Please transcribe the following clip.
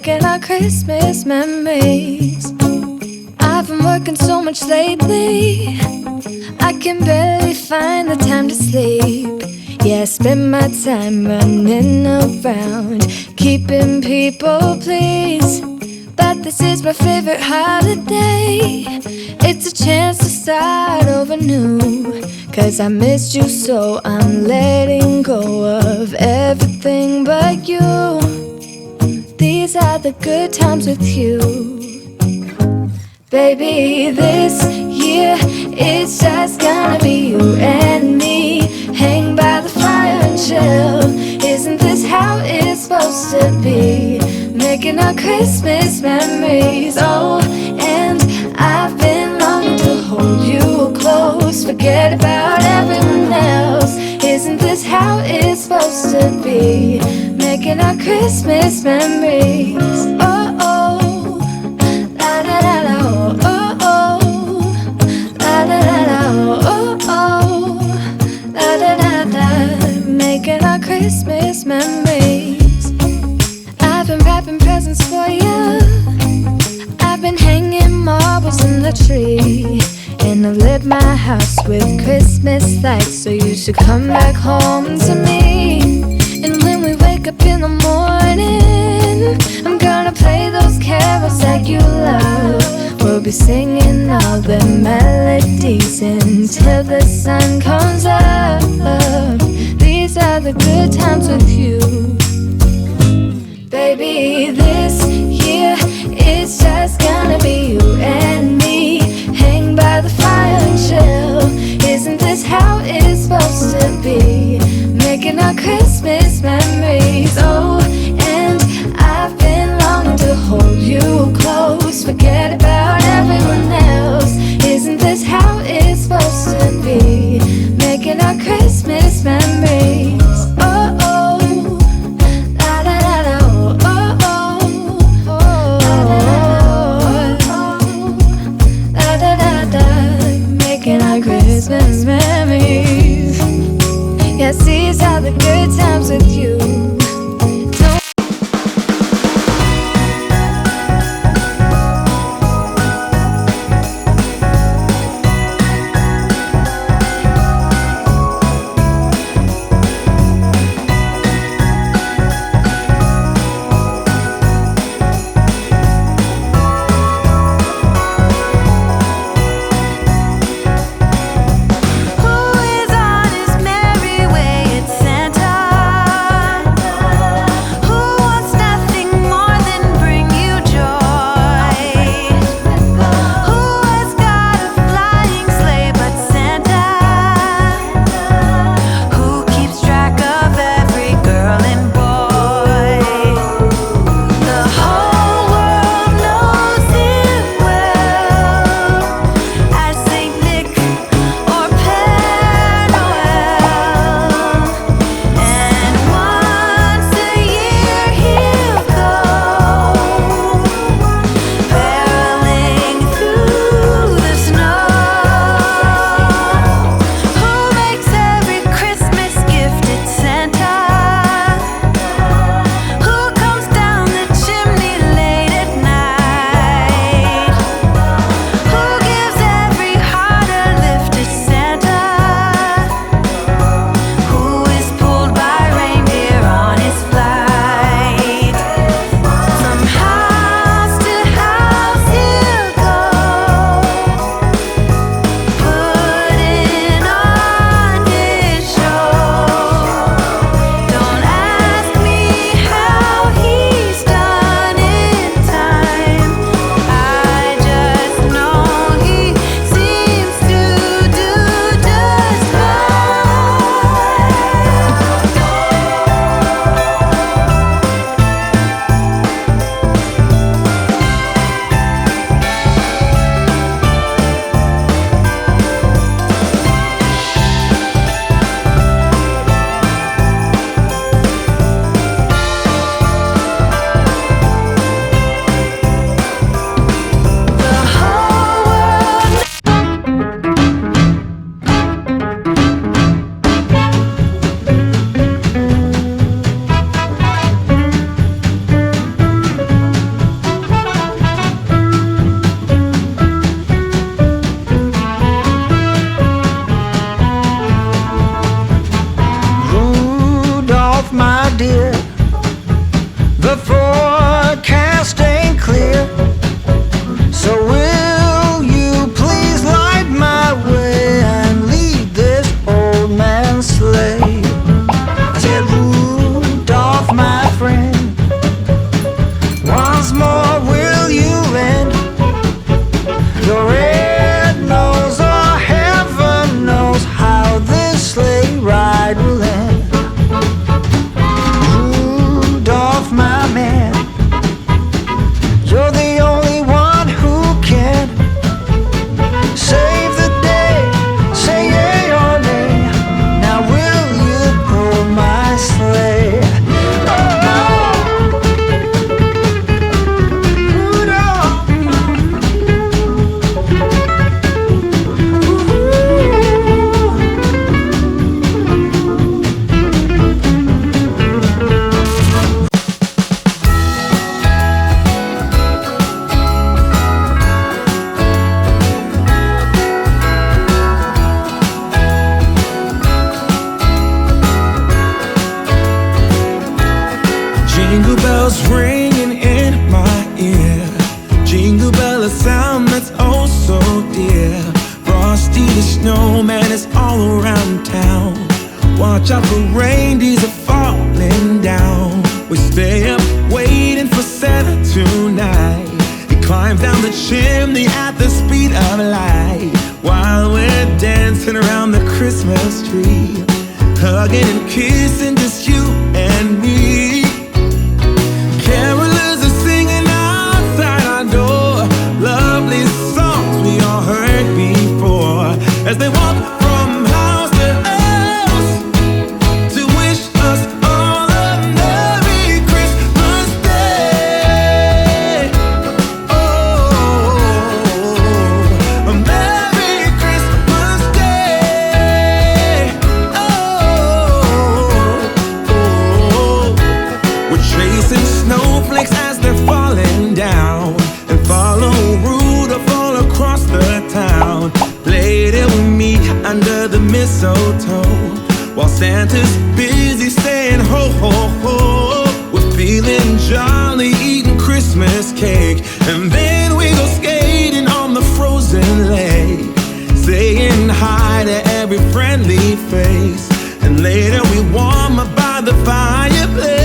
making our Christmas memories. I've been working so much lately, I can barely find the time to sleep. Yeah, I spend my time running around, keeping people pleased. But this is my favorite holiday. It's a chance to start over new. 'Cause I missed you so I'm letting go of everything but you. These are the good times with you. Baby, this year it's just gonna be you and me. Hang by the fire and chill. Isn't this how it's supposed to be? Making our Christmas memories. Oh, and I've been longing to hold you close. Forget about everyone else. Isn't this how it's supposed to be? Making our Christmas memories. Oh, oh, la la la la, oh, oh, la la la la, oh, oh, la la la la. Making our Christmas memories. I've been wrapping presents for you. I've been hanging marbles in the tree, and I've lit my house with Christmas lights. So you should come back home to me. And when we wake up in the morning, I'm gonna play those carols that you love. We'll be singing all the melodies until the sun comes up. These are the good times with you. Baby, this year it's just gonna be you and me. Hang by the fire and chill. Isn't this how it's supposed to be? Making our Christmas memories. Oh, and I've been longing to hold you close. Forget about everyone else. Isn't this how it's supposed to be? Making our Christmas memories. Oh, oh, la la la la, oh, oh, oh, la la la la, making our Christmas memories. Yes, these are the good times with you. Who is on his merry way? It's Santa. snowman is all around town. Watch out for reindeers are falling down. We stay up waiting for Santa tonight. He climbs down the chimney at the speed of light, while we're dancing around the Christmas tree, hugging and kissing, just you and me. Carolers are singing outside our door, lovely songs we all heard before, as they walk from house to house to wish us all a Merry Christmas Day. Oh, a Merry Christmas Day. We're chasing snowflakes as they're falling down, and follow Rudolph all across the town. Later we meet under the mistletoe, while Santa's busy saying ho ho ho. We're feeling jolly, eating Christmas cake, and then we go skating on the frozen lake, saying hi to every friendly face, and later we warm up by the fireplace.